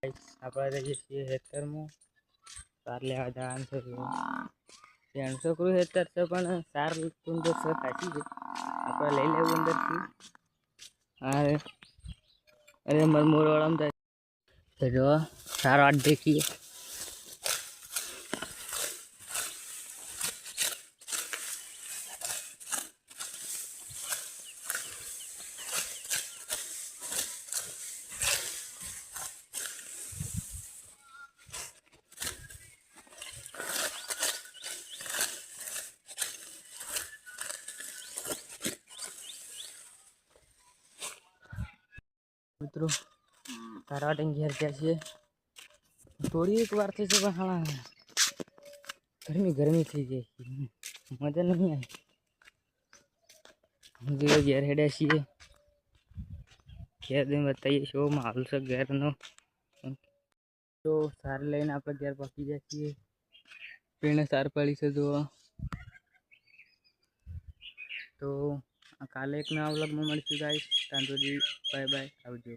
આપણે જઈએ છીએ હેક્ટરમાં સાર લેવા જવાનું છે. 300 કરું હેક્ટર છે પણ સાર અંદર છે સાચી છે. આપણે લઈ લેવું અંદરથી. અરે મોરવાળામાં જાય જો સારો આટ દેખીએ. મિત્રો તારા ઘેર ગયા છીએ. થોડી એક વાર થઈ છે પણ હા ગરમી થઈ જાય મજા નહીં આવી. ઘેર હેડ્યા છીએ. ઘેર જઈને બતાવીએ શું માહોલ છે ઘેરનો. તો સાર લઈને આપણે ઘેર પહોંચી જાય છીએ. પીણે સાર પડી છે જોવા. તો કાલે એક નવા વ્લોગમાં મળીશું ગાઈસ. ત્યાં સુધી બાય બાય, આવજો.